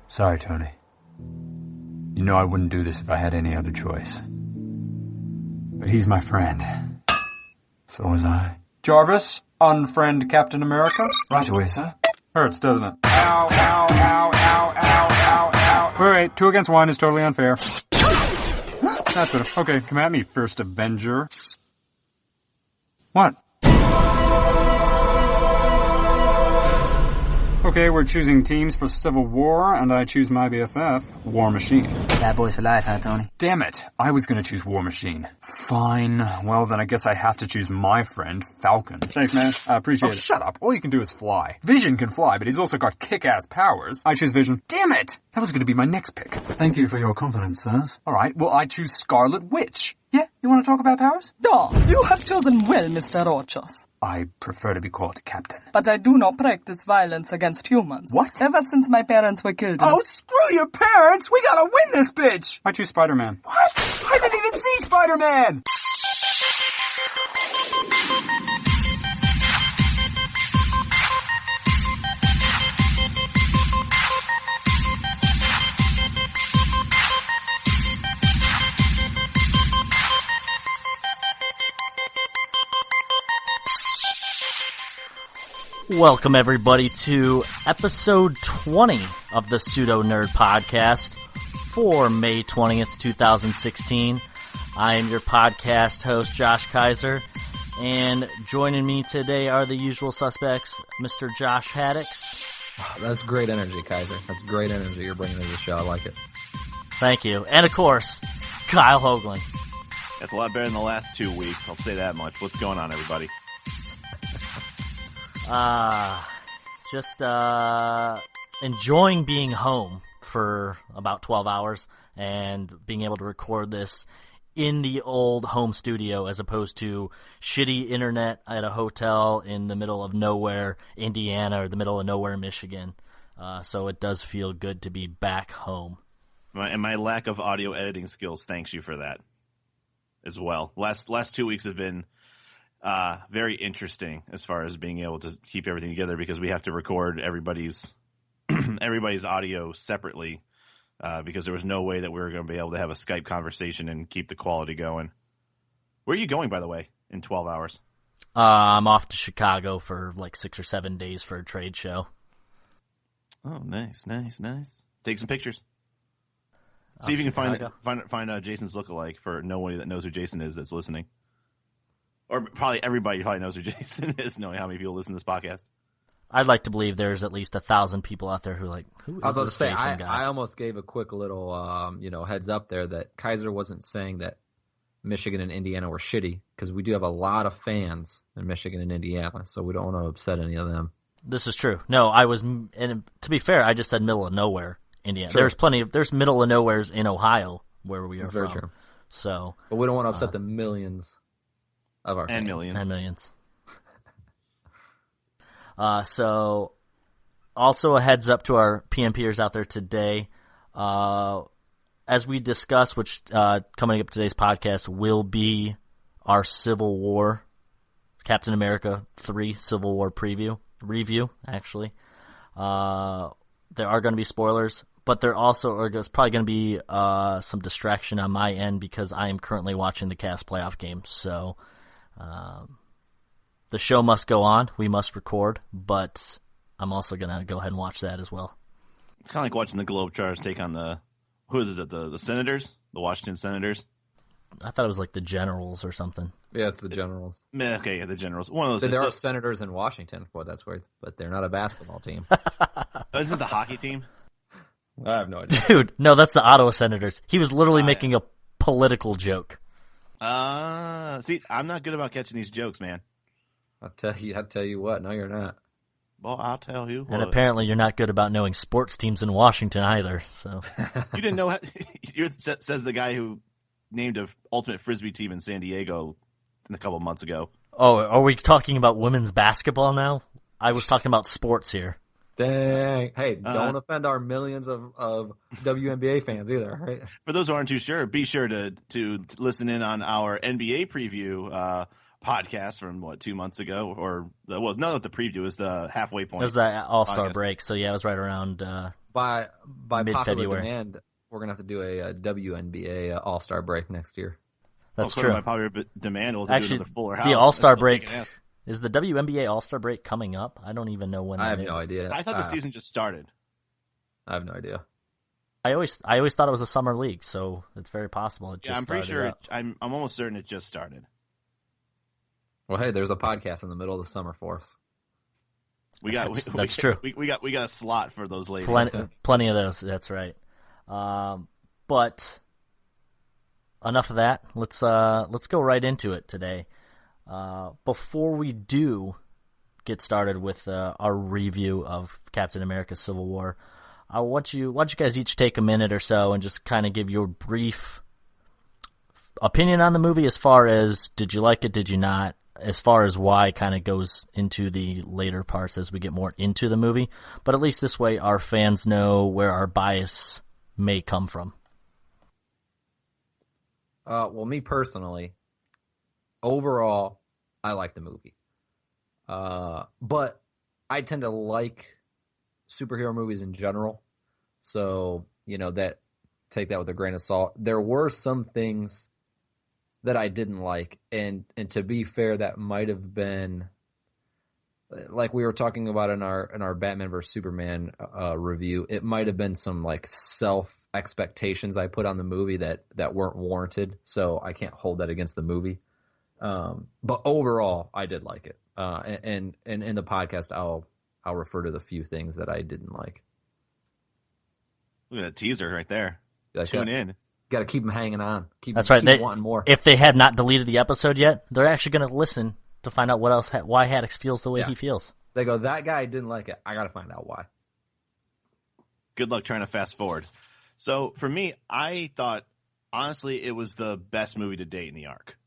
Sorry, Tony. You know I wouldn't do this if I had any other choice. But he's my friend. So was I. Jarvis, unfriend Captain America. Right away, sir. Hurts, doesn't it? Ow, ow, ow, ow, ow, ow, ow. Wait, 2 against 1 is totally unfair. That's better. Okay, come at me, first Avenger. What? Okay, we're choosing teams for Civil War, and I choose my BFF, War Machine. Bad boys for life, huh, Tony? Damn it, I was gonna choose War Machine. Fine, well then I guess I have to choose my friend, Falcon. Thanks, man, I appreciate it. Shut up, all you can do is fly. Vision can fly, but he's also got kick-ass powers. I choose Vision. Damn it! That was gonna be my next pick. Thank you for your confidence, sirs. Alright, well I choose Scarlet Witch. Yeah, you want to talk about powers? Da, you have chosen well, Mr. Rochas. I prefer to be called Captain. But I do not practice violence against humans. What? Ever since my parents were killed. Oh, screw your parents! We gotta win this bitch! I choose Spider-Man. What? I didn't even see Spider-Man! Welcome, everybody, to episode 20 of the Pseudo Nerd Podcast for May 20th, 2016. I am your podcast host, Josh Kiser, and joining me today are the usual suspects, Mr. Josh Haddix. That's great energy, Kiser. That's great energy you're bringing to the show. I like it. Thank you. And, of course, Kyle Hoagland. That's a lot better than the last 2 weeks, I'll say that much. What's going on, everybody? Just enjoying being home for about 12 hours and being able to record this in the old home studio as opposed to shitty internet at a hotel in the middle of nowhere, Indiana, or the middle of nowhere, Michigan. So it does feel good to be back home. And my lack of audio editing skills thanks you for that as well. Last 2 weeks have been very interesting as far as being able to keep everything together because we have to record everybody's audio separately because there was no way that we were going to be able to have a Skype conversation and keep the quality going. Where are you going, by the way, in 12 hours? I'm off to Chicago for like 6 or 7 days for a trade show. Oh, nice. Take some pictures. See if you can find Jason's lookalike for nobody that knows who Jason is that's listening. Or probably everybody probably knows who Jason is, knowing how many people listen to this podcast. I'd like to believe there's at least 1,000 people out there who who is this Jason guy? I almost gave a quick little, heads up there that Kiser wasn't saying that Michigan and Indiana were shitty, because we do have a lot of fans in Michigan and Indiana, so we don't want to upset any of them. This is true. No, and to be fair, I just said middle of nowhere, Indiana. True. There's middle of nowheres in Ohio where we are from. Very true. So, but we don't want to upset the millions of our and fans. millions. So, also a heads up to our PMPers out there today. As we discuss, which coming up today's podcast will be our Civil War, Captain America 3 Civil War review, actually. There are going to be spoilers, but there's probably going to be some distraction on my end because I am currently watching the Cavs playoff game, so the show must go on. We must record, but I'm also going to go ahead and watch that as well. It's kind of like watching the Globetrotters take on the Senators? The Washington Senators? I thought it was like the Generals or something. Yeah, it's the Generals. Okay, yeah, the Generals. One of those. There are Senators in Washington, but they're not a basketball team. Isn't it the hockey team? I have no idea. Dude, no, that's the Ottawa Senators. He was literally making a political joke. See, I'm not good about catching these jokes, man. I'll tell you what. No, you're not. Well, I'll tell you what. And apparently you're not good about knowing sports teams in Washington either, so. You didn't know, says the guy who named a ultimate Frisbee team in San Diego a couple months ago. Oh, are we talking about women's basketball now? I was talking about sports here. Dang. Hey, don't offend our millions of WNBA fans either, right? For those who aren't too sure, be sure to listen in on our NBA preview podcast from 2 months ago, or not the preview, it was the halfway point. It was the All-Star podcast. break, so yeah, it was right around By popular mid-February. demand, we're gonna have to do a WNBA All-Star break next year. That's According true. to my popular demand, we'll Actually, do another Fuller House. the All-Star That's still break kicking ass. is the WNBA All-Star break coming up. I don't even know when I that have is. no idea. I thought the season just started. I have no idea. I always thought it was a summer league, so it's very possible it just Yeah, I'm pretty started sure. up. I'm almost certain it just started. Well, hey, there's a podcast in the middle of the summer for us. That's true. We got a slot for those ladies. Plenty of those. That's right. But enough of that. Let's go right into it today. Before we do get started with our review of Captain America: Civil War, I want you guys each take a minute or so and just kind of give your brief opinion on the movie as far as did you like it, did you not, as far as why kind of goes into the later parts as we get more into the movie. But at least this way our fans know where our bias may come from. Well, me personally, overall, I like the movie. But I tend to like superhero movies in general. So, that take that with a grain of salt. There were some things that I didn't like. And to be fair, that might have been like we were talking about in our Batman vs Superman review. It might have been some like self expectations I put on the movie that weren't warranted. So I can't hold that against the movie. But overall, I did like it. And in the podcast, I'll refer to the few things that I didn't like. Look at that teaser right there. Like Tune in. Got to keep them hanging on. That's right. Keep wanting more. If they have not deleted the episode yet, they're actually going to listen to find out why Haddix feels the way he feels. They go, that guy didn't like it. I got to find out why. Good luck trying to fast forward. So for me, I thought honestly it was the best movie to date in the arc.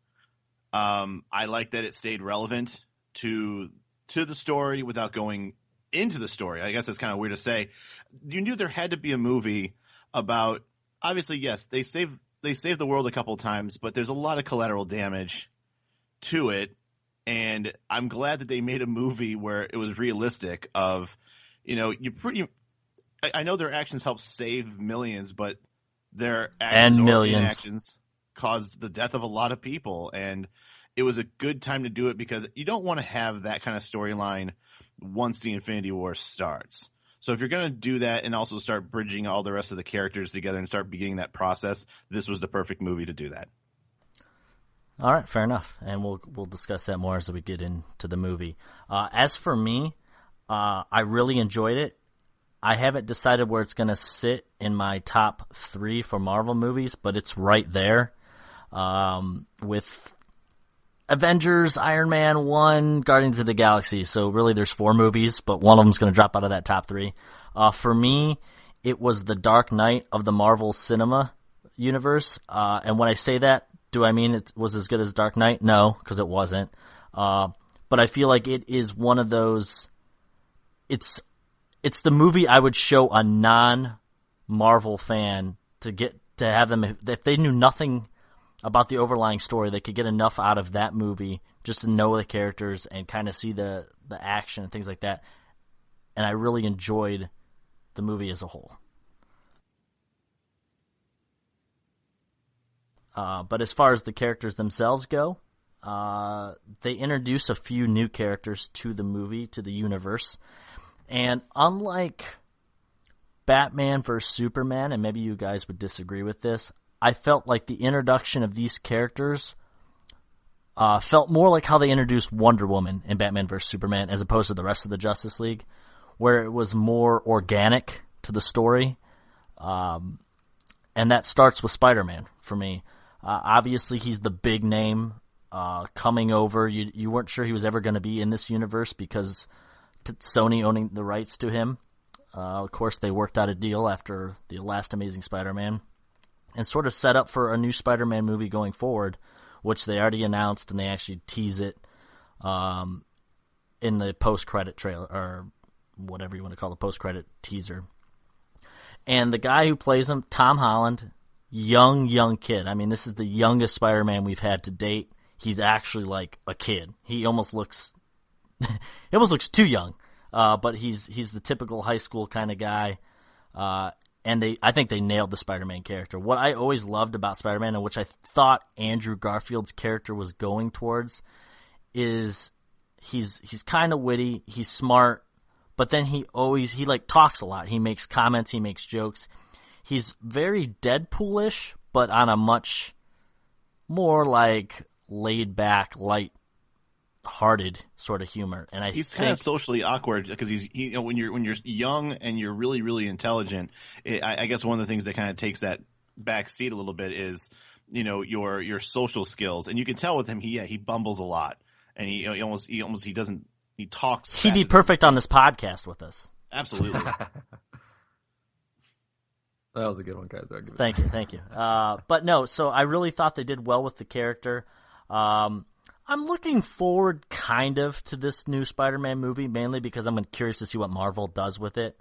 I like that it stayed relevant to the story without going into the story. I guess it's kind of weird to say. You knew there had to be a movie about. Obviously, yes, they saved the world a couple of times, but there's a lot of collateral damage to it, and I'm glad that they made a movie where it was realistic. Of, I know their actions help save millions, but their actions and millions inactions caused the death of a lot of people, and it was a good time to do it because you don't want to have that kind of storyline once the Infinity War starts. So if you're going to do that and also start bridging all the rest of the characters together and start beginning that process, this was the perfect movie to do that. All right, fair enough, and we'll discuss that more as we get into the movie. As for me, I really enjoyed it. I haven't decided where it's going to sit in my top 3 for Marvel movies, but it's right there with Avengers, Iron Man 1, Guardians of the Galaxy. So really there's 4 movies, but one of them's going to drop out of that top 3. For me, it was the Dark Knight of the Marvel cinema universe. And when I say that, do I mean it was as good as Dark Knight? No, because it wasn't. But I feel like it is one of those. It's the movie I would show a non-Marvel fan to have them, if they knew nothing about the overlying story, they could get enough out of that movie just to know the characters and kind of see the action and things like that. And I really enjoyed the movie as a whole. But as far as the characters themselves go, they introduce a few new characters to the movie, to the universe. And unlike Batman vs. Superman, and maybe you guys would disagree with this, I felt like the introduction of these characters felt more like how they introduced Wonder Woman in Batman vs. Superman as opposed to the rest of the Justice League, where it was more organic to the story. And that starts with Spider-Man for me. Obviously, he's the big name coming over. You weren't sure he was ever going to be in this universe because Sony owning the rights to him. Of course, they worked out a deal after the last Amazing Spider-Man and sort of set up for a new Spider-Man movie going forward, which they already announced, and they actually tease it in the post-credit trailer, or whatever you want to call the post-credit teaser. And the guy who plays him, Tom Holland, young kid. I mean, this is the youngest Spider-Man we've had to date. he's actually like a kid. He almost looks too young. But he's the typical high school kind of guy. And I think they nailed the Spider-Man character. What I always loved about Spider-Man, and which I thought Andrew Garfield's character was going towards, is he's kind of witty, he's smart, but then he like talks a lot. He makes comments, he makes jokes. He's very Deadpoolish, but on a much more like laid back, light-hearted sort of humor. And he's kind of socially awkward because when you're young and you're really, really intelligent. I guess one of the things that kind of takes that back seat a little bit is your social skills, and you can tell with him he bumbles a lot, and he talks. He'd be perfect on this podcast with us. Absolutely. That was a good one, guys. Thank you. But no, so I really thought they did well with the character. I'm looking forward kind of to this new Spider-Man movie, mainly because I'm curious to see what Marvel does with it.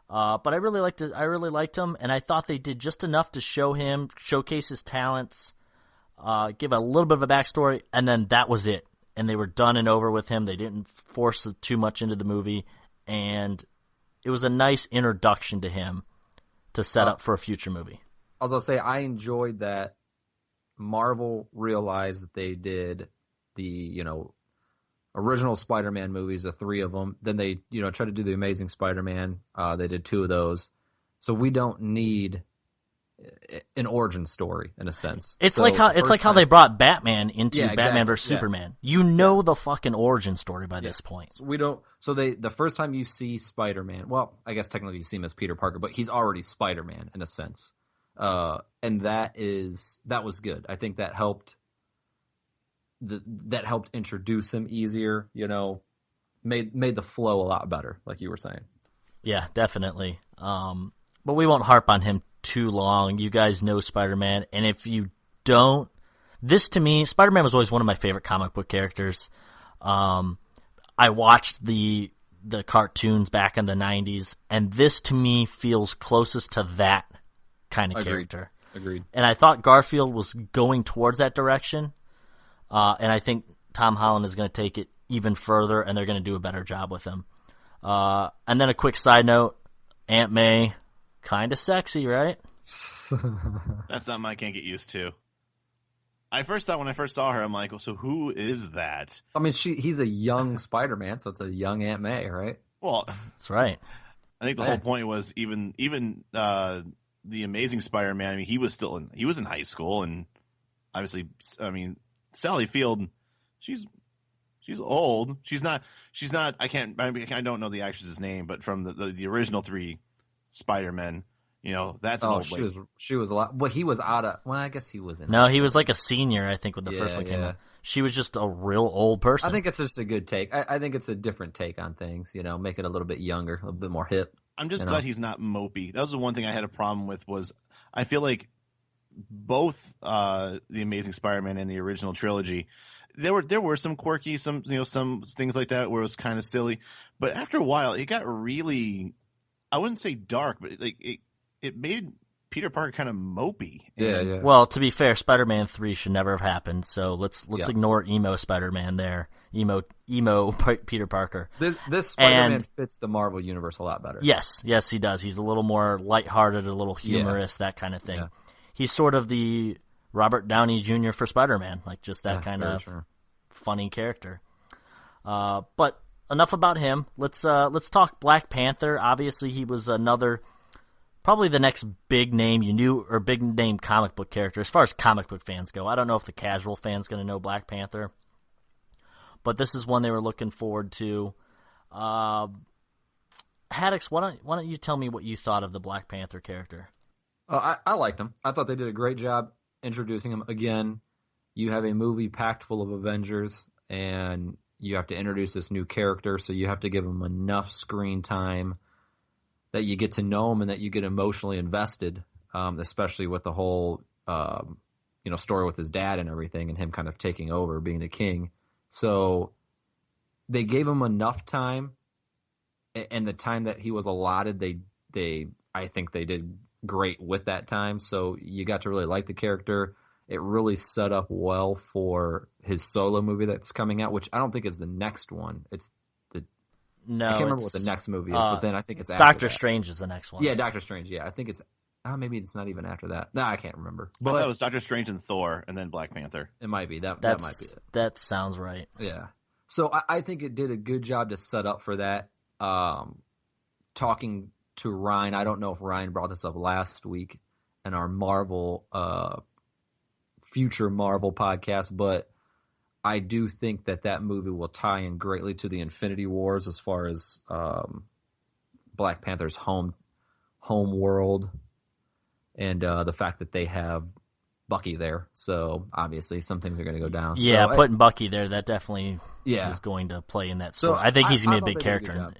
But I really liked it. I really liked him, and I thought they did just enough to showcase his talents, give a little bit of a backstory, and then that was it. And they were done and over with him. They didn't force it too much into the movie, and it was a nice introduction to him to set up for a future movie. I was going to say, I enjoyed that Marvel realized that they did the, original Spider-Man movies, the 3 of them. Then they, tried to do the Amazing Spider-Man. They did 2 of those. So we don't need an origin story in a sense. It's like how they brought Batman into Batman vs Superman. The fucking origin story by this point. So we don't. So the first time you see Spider-Man, well, I guess technically you see him as Peter Parker, but he's already Spider-Man in a sense. And that was good. I think that helped. That helped introduce him easier. Made the flow a lot better, like you were saying. Yeah, definitely. But we won't harp on him too long. You guys know Spider-Man, and if you don't, this to me, Spider-Man was always one of my favorite comic book characters. I watched the cartoons back in the 90s, and this to me feels closest to that kind of character. Agreed. And I thought Garfield was going towards that direction, and I think Tom Holland is going to take it even further, and they're going to do a better job with him. And then a quick side note, Aunt May, kind of sexy, right? That's something I can't get used to. I first thought when I first saw her, I'm like, well, so who is that? I mean, he's a young Spider-Man, so it's a young Aunt May, right? Well, that's right. I think the whole point was even the Amazing Spider-Man. I mean, he was in high school, and obviously, I mean, Sally Field, she's old. She's not. I don't know the actress's name, but from the original 3 Spider-Men. That's an old lady. She was a lot. Well, he was out of. Well, I guess he was in. No, he was like a senior, I think, when the first one came out. She was just a real old person. I think it's just a good take. I think it's a different take on things. Make it a little bit younger, a little bit more hip. I'm just glad he's not mopey. That was the one thing I had a problem with. Was I feel like both the Amazing Spider-Man and the original trilogy, there were some quirky, some things like that where it was kind of silly, but after a while it got really, I wouldn't say dark, but it made Peter Parker kind of mopey. Yeah. Well, to be fair, Spider-Man 3 should never have happened, so let's ignore emo Spider-Man there. Emo Peter Parker. This Spider-Man fits the Marvel universe a lot better. Yes, he does. He's a little more lighthearted, a little humorous, that kind of thing. Yeah. He's sort of the Robert Downey Jr. for Spider-Man, like just that kind of funny character. But enough about him. Let's talk Black Panther. Obviously, he was probably the next big name or big name comic book character as far as comic book fans go. I don't know if the casual fan's going to know Black Panther, but this is one they were looking forward to. Haddix, why don't you tell me what you thought of the Black Panther character? I liked him. I thought they did a great job introducing him. Again, you have a movie packed full of Avengers, and you have to introduce this new character, so you have to give him enough screen time that you get to know him and that you get emotionally invested, especially with the whole story with his dad and everything, and him kind of taking over, being the king. So they gave him enough time, and the time that he was allotted, I think they did great with that time. So you got to really like the character. it really set up well for his solo movie that's coming out, which I don't think is the next one. It's No, I can't remember what the next movie is, but then I think it's after Doctor that. Strange is the next one. Yeah, Doctor Strange. Yeah, I think it's. Maybe it's not even after that. No, I can't remember. I thought it was Doctor Strange and Thor, and then Black Panther. It might be that might be it. That sounds right. Yeah. So I think it did a good job to set up for that. Talking to Ryan, I don't know if Ryan brought this up last week in our Marvel, future Marvel podcast, but I do think that movie will tie in greatly to the Infinity Wars as far as Black Panther's home world. And the fact that they have Bucky there. So, obviously, some things are going to go down. Yeah, so, putting Bucky there, that definitely is going to play in that story. So I think he's going to be a big character.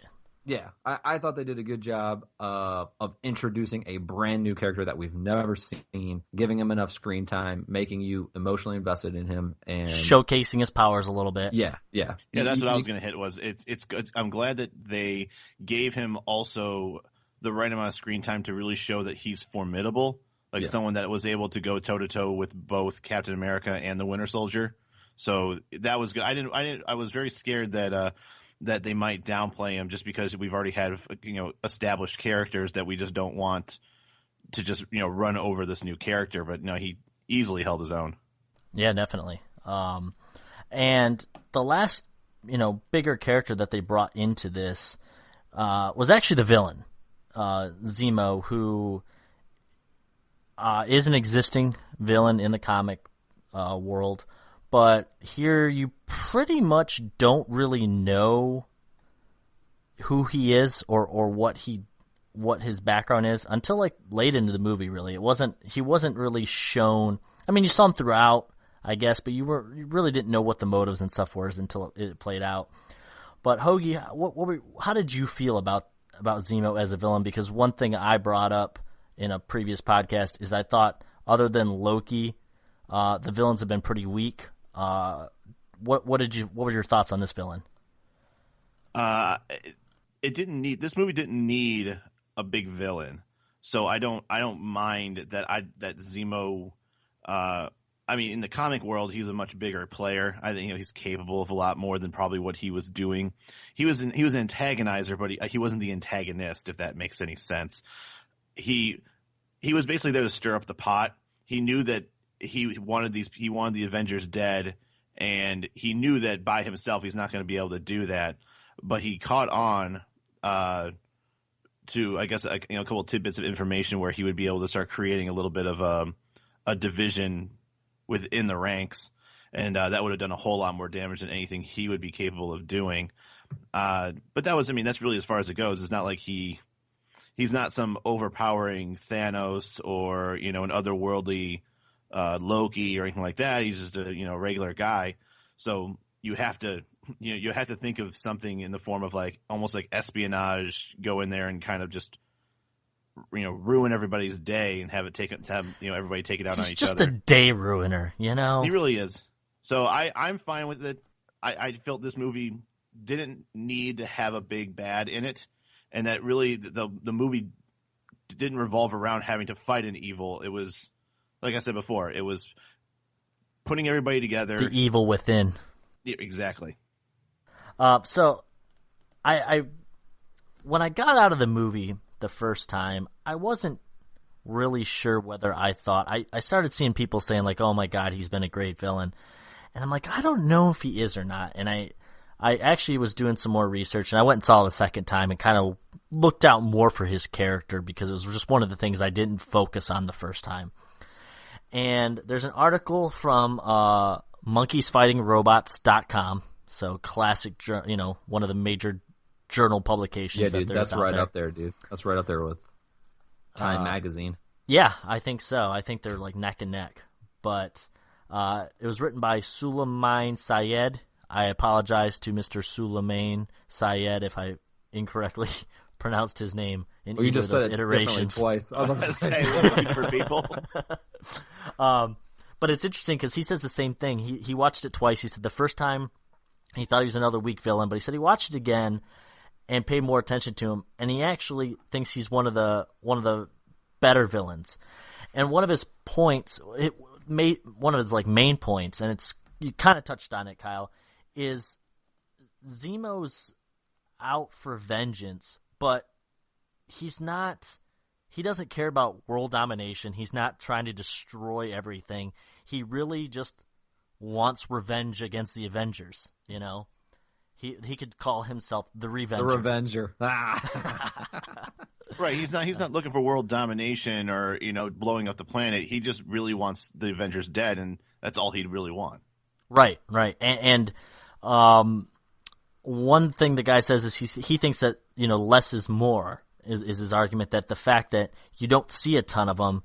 Yeah, I thought they did a good job of introducing a brand new character that we've never seen, giving him enough screen time, making you emotionally invested in him, and showcasing his powers a little bit. Yeah. That's what I was going to hit. Was it's good. I'm glad that they gave him also the right amount of screen time to really show that he's formidable, like someone that was able to go toe to toe with both Captain America and the Winter Soldier. So that was good. I was very scared that they might downplay him just because we've already had established characters that we just don't want to just run over this new character. But no, he easily held his own. Yeah, definitely. And the last bigger character that they brought into this was actually the villain. Zemo, who is an existing villain in the comic world, but here you pretty much don't really know who he is or what his background is until like late into the movie. Really, he wasn't really shown. I mean, you saw him throughout, I guess, but you really didn't know what the motives and stuff were until it played out. But Hougie, how did you feel about Zemo as a villain? Because one thing I brought up in a previous podcast is I thought, other than Loki, the villains have been pretty weak. What were your thoughts on this villain? This movie didn't need a big villain, so I don't mind that Zemo. I mean, in the comic world, he's a much bigger player. I think he's capable of a lot more than probably what he was doing. He was an antagonizer, but he wasn't the antagonist, if that makes any sense. He was basically there to stir up the pot. He knew that he wanted the Avengers dead, and he knew that by himself he's not going to be able to do that. But he caught on to, I guess, a couple of tidbits of information where he would be able to start creating a little bit of a division within the ranks, and that would have done a whole lot more damage than anything he would be capable of doing. But that's really as far as it goes. It's not like he's not some overpowering Thanos or an otherworldly Loki or anything like that. He's just a regular guy. So you have to think of something in the form of like almost like espionage. Go in there and kind of just ruin everybody's day and have everybody take it out on each other. He's just a day ruiner, He really is. So I'm fine with it. I felt this movie didn't need to have a big bad in it, and that really the movie didn't revolve around having to fight an evil. It was, like I said before, it was putting everybody together. The evil within. Yeah, exactly. So I when I got out of the movie the first time, I wasn't really sure whether I thought I started seeing people saying like, oh my God, he's been a great villain. And I'm like, I don't know if he is or not. And I actually was doing some more research, and I went and saw it the second time and kind of looked out more for his character because it was just one of the things I didn't focus on the first time. And there's an article from monkeysfightingrobots.com. So classic, one of the major journal publications. Yeah, dude, that's right up there, dude. That's right up there with Time Magazine. Yeah, I think so. I think they're like neck and neck. But it was written by Sulaiman Syed. I apologize to Mr. Sulaiman Syed if I incorrectly pronounced his name in either of those iterations. Twice. I was about to say, for people. But it's interesting because he says the same thing. He watched it twice. He said the first time he thought he was another weak villain, but he said he watched it again and paid more attention to him, and he actually thinks he's one of the better villains. And one of his points, one of his like main points, and you kind of touched on it, Kyle, is Zemo's out for vengeance, but he's not. He doesn't care about world domination. He's not trying to destroy everything. He really just wants revenge against the Avengers. You know, he could call himself the Revenger. The Revenger. Right. He's not looking for world domination or blowing up the planet. He just really wants the Avengers dead, and that's all he'd really want. Right. And one thing the guy says is he thinks that less is more. Is his argument that the fact that you don't see a ton of them,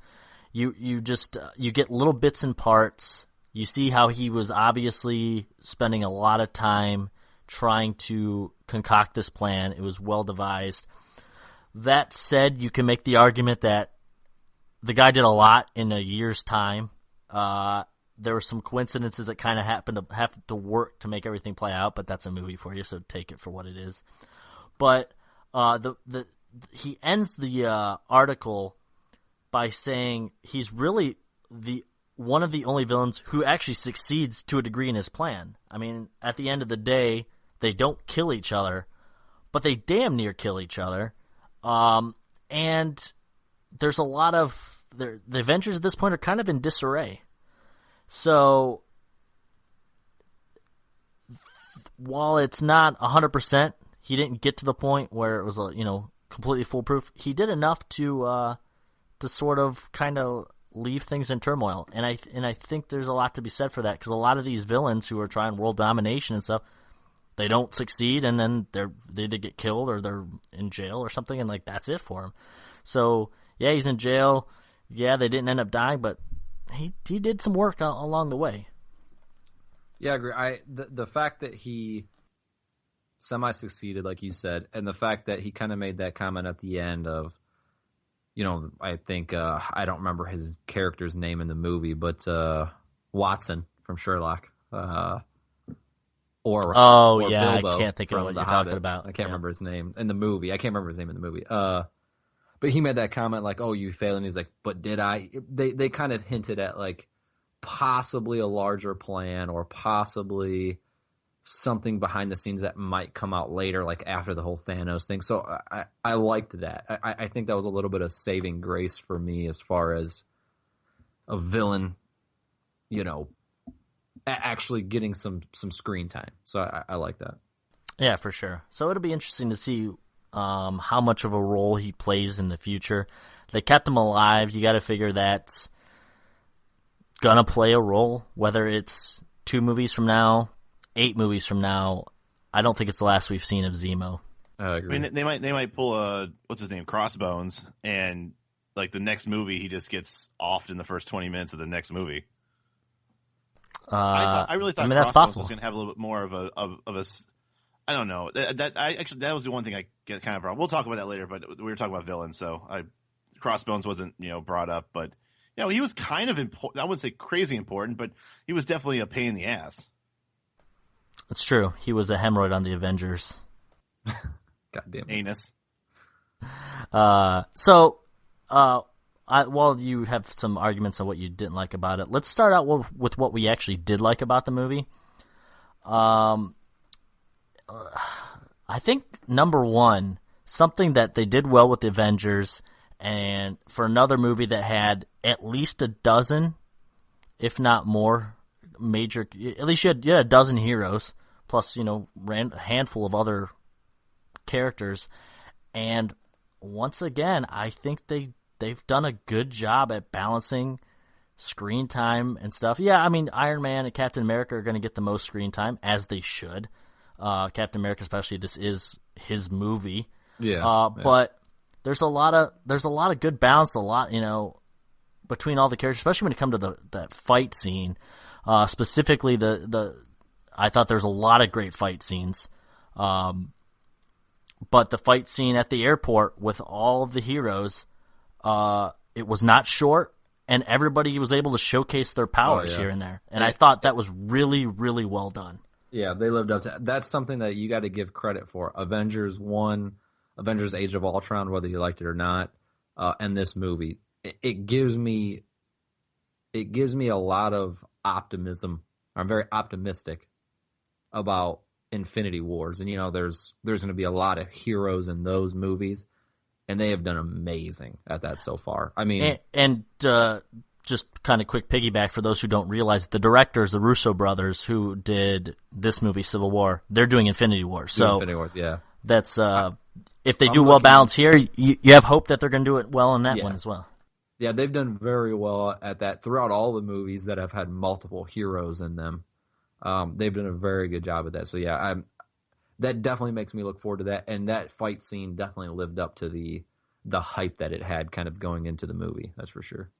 you just you get little bits and parts. You see how he was obviously spending a lot of time trying to concoct this plan. It was well devised. That said, you can make the argument that the guy did a lot in a year's time. There were some coincidences that kind of happened to have to work to make everything play out, but that's a movie for you, so take it for what it is. But he ends the article by saying he's really one of the only villains who actually succeeds to a degree in his plan. I mean, at the end of the day, they don't kill each other, but they damn near kill each other. And there's a lot of the Avengers at this point are kind of in disarray. So while it's not 100%, he didn't get to the point where it was completely foolproof. He did enough to sort of kind of leave things in turmoil, and I think there's a lot to be said for that, because a lot of these villains who are trying world domination and stuff, they don't succeed, and then they get killed or they're in jail or something, and like that's it for him. So yeah, he's in jail. Yeah, they didn't end up dying, but he did some work along the way. Yeah, I agree. The fact that he semi-succeeded, like you said, and the fact that he kind of made that comment at the end of, I think, I don't remember his character's name in the movie, but Watson from Sherlock. Or Bilbo I can't think of what you're talking about. I can't remember his name in the movie. But he made that comment like, "Oh, you failed," and he's like, "But did I?" They kind of hinted at like possibly a larger plan or possibly something behind the scenes that might come out later, like after the whole Thanos thing. So I liked that. I think that was a little bit of saving grace for me as far as a villain, actually getting some screen time. So I like that. Yeah, for sure. So it'll be interesting to see how much of a role he plays in the future. They kept him alive. You got to figure that's gonna play a role, whether it's 2 movies from now, 8 movies from now. I don't think it's the last we've seen of Zemo. I agree. I mean, they might pull what's his name, Crossbones, and like the next movie, he just gets offed in the first 20 minutes of the next movie. I really thought that's Crossbones possible. was going to have a little bit more of a I don't know. That was the one thing I get kind of wrong. We'll talk about that later, but we were talking about villains, so Crossbones wasn't brought up, but he was kind of important. I wouldn't say crazy important, but he was definitely a pain in the ass. It's true. He was a hemorrhoid on the Avengers. Goddamn anus. While you have some arguments on what you didn't like about it, let's start out with what we actually did like about the movie. I think number one, something that they did well with the Avengers, and for another movie that had at least a dozen, if not more, major, at least you had a dozen heroes, plus, a handful of other characters. And once again, I think they've done a good job at balancing screen time and stuff. Yeah, I mean, Iron Man and Captain America are going to get the most screen time, as they should. Captain America, especially, this is his movie. Yeah. But there's a lot of good balance, between all the characters, especially when it comes to that fight scene. Specifically, I thought there's a lot of great fight scenes. But the fight scene at the airport with all of the heroes, it was not short, and everybody was able to showcase their powers here and there. And I thought that was really, really well done. Yeah, they lived up to it. That's something that you got to give credit for. Avengers 1, Avengers Age of Ultron, whether you liked it or not, and this movie. It gives me it gives me a lot of optimism. I'm very optimistic about Infinity Wars, and there's going to be a lot of heroes in those movies, and they have done amazing at that so far. I mean, and just kind of quick piggyback for those who don't realize, the directors, the Russo brothers, who did this movie, Civil War, they're doing Infinity War. So Infinity Wars, yeah. That's if they do well balanced here, you have hope that they're going to do it well in that one as well. Yeah, they've done very well at that throughout all the movies that have had multiple heroes in them. They've done a very good job at that. So yeah, that definitely makes me look forward to that. And that fight scene definitely lived up to the hype that it had kind of going into the movie. That's for sure.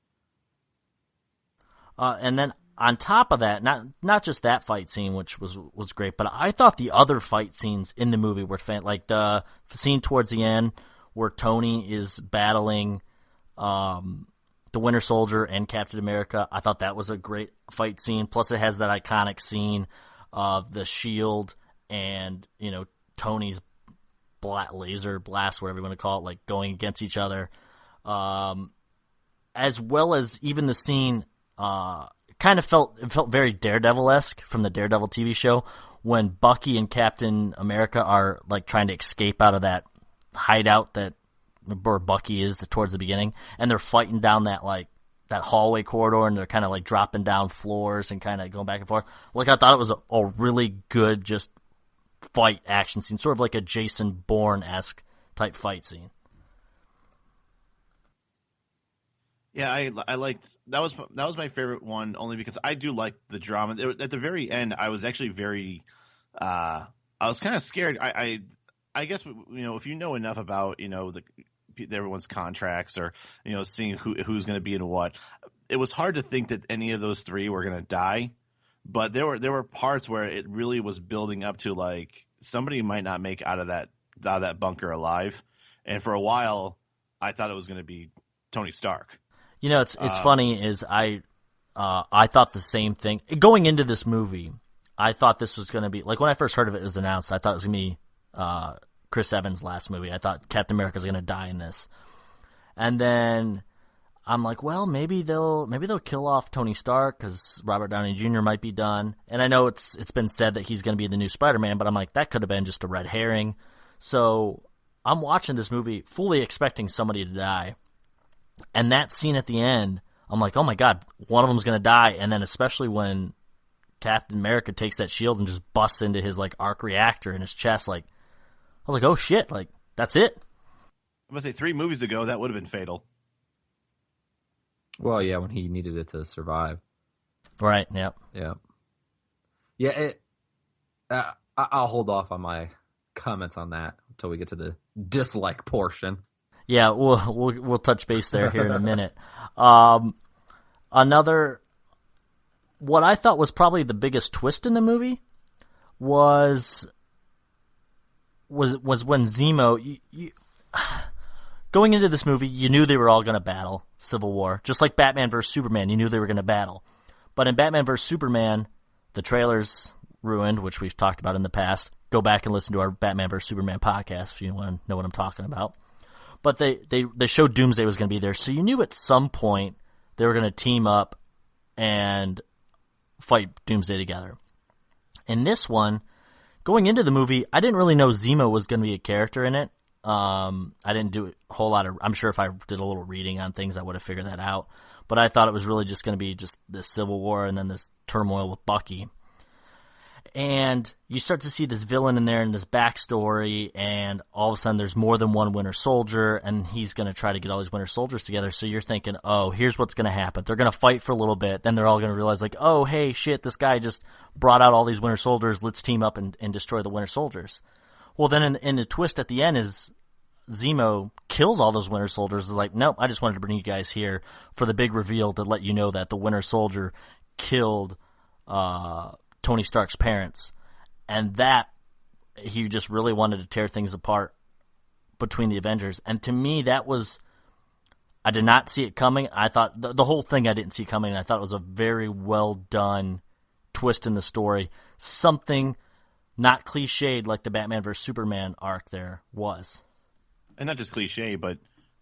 And then on top of that, not just that fight scene, which was great, but I thought the other fight scenes in the movie were like the scene towards the end where Tony is battling the Winter Soldier and Captain America. I thought that was a great fight scene. Plus, it has that iconic scene of the shield and Tony's laser blast, whatever you want to call it, like going against each other, as well as even the scene. It felt very Daredevil-esque from the Daredevil TV show when Bucky and Captain America are like trying to escape out of that hideout that where Bucky is towards the beginning, and they're fighting down that hallway corridor, and they're kind of like dropping down floors and kind of going back and forth. Like, I thought it was a really good just fight action scene, sort of like a Jason Bourne-esque type fight scene. Yeah, I liked that was my favorite one, only because I do like the drama. At the very end, I was actually very I was kind of scared. I guess if you know enough about everyone's contracts or seeing who's going to be in what, it was hard to think that any of those three were going to die. But there were parts where it really was building up to like somebody might not make out of that bunker alive, and for a while I thought it was going to be Tony Stark. It's funny is I thought the same thing going into this movie. I thought this was going to be like when I first heard of it was announced. I thought it was going to be Chris Evans' last movie. I thought Captain America was going to die in this, and then I'm like, well, maybe they'll kill off Tony Stark because Robert Downey Jr. might be done. And I know it's been said that he's going to be the new Spider-Man, but I'm like, that could have been just a red herring. So I'm watching this movie fully expecting somebody to die. And that scene at the end, I'm like, oh my God, one of them's going to die. And then especially when Captain America takes that shield and just busts into his like arc reactor in his chest, like, I was like, oh shit, like, that's it. I'm going to say 3 movies ago, that would have been fatal. Well, yeah, when he needed it to survive. Right, yep. Yeah. Yeah, I'll hold off on my comments on that until we get to the dislike portion. Yeah, we'll touch base there here in a minute. Another, what I thought was probably the biggest twist in the movie was when Zemo. Going into this movie, you knew they were all going to battle Civil War, just like Batman vs Superman. You knew they were going to battle, but in Batman vs Superman, the trailer's ruined, which we've talked about in the past. Go back and listen to our Batman vs Superman podcast if you want to know what I'm talking about. But they showed Doomsday was going to be there, so you knew at some point they were going to team up and fight Doomsday together. In this one, going into the movie, I didn't really know Zemo was going to be a character in it. I didn't do a whole lot of. I'm sure if I did a little reading on things, I would have figured that out. But I thought it was really just going to be just this Civil War and then this turmoil with Bucky. And you start to see this villain in there and this backstory, and all of a sudden there's more than one Winter Soldier, and he's going to try to get all these Winter Soldiers together. So you're thinking, oh, here's what's going to happen. They're going to fight for a little bit, then they're all going to realize, like, oh, hey, shit, this guy just brought out all these Winter Soldiers. Let's team up and destroy the Winter Soldiers. Well, then in the twist at the end is Zemo kills all those Winter Soldiers. It's like, nope, I just wanted to bring you guys here for the big reveal to let you know that the Winter Soldier killed Tony Stark's parents, and that he just really wanted to tear things apart between the Avengers. And to me, that was, I did not see it coming. I thought the whole thing I didn't see coming. And I thought it was a very well done twist in the story. Something not cliched like the Batman vs Superman arc there was. And not just cliche, but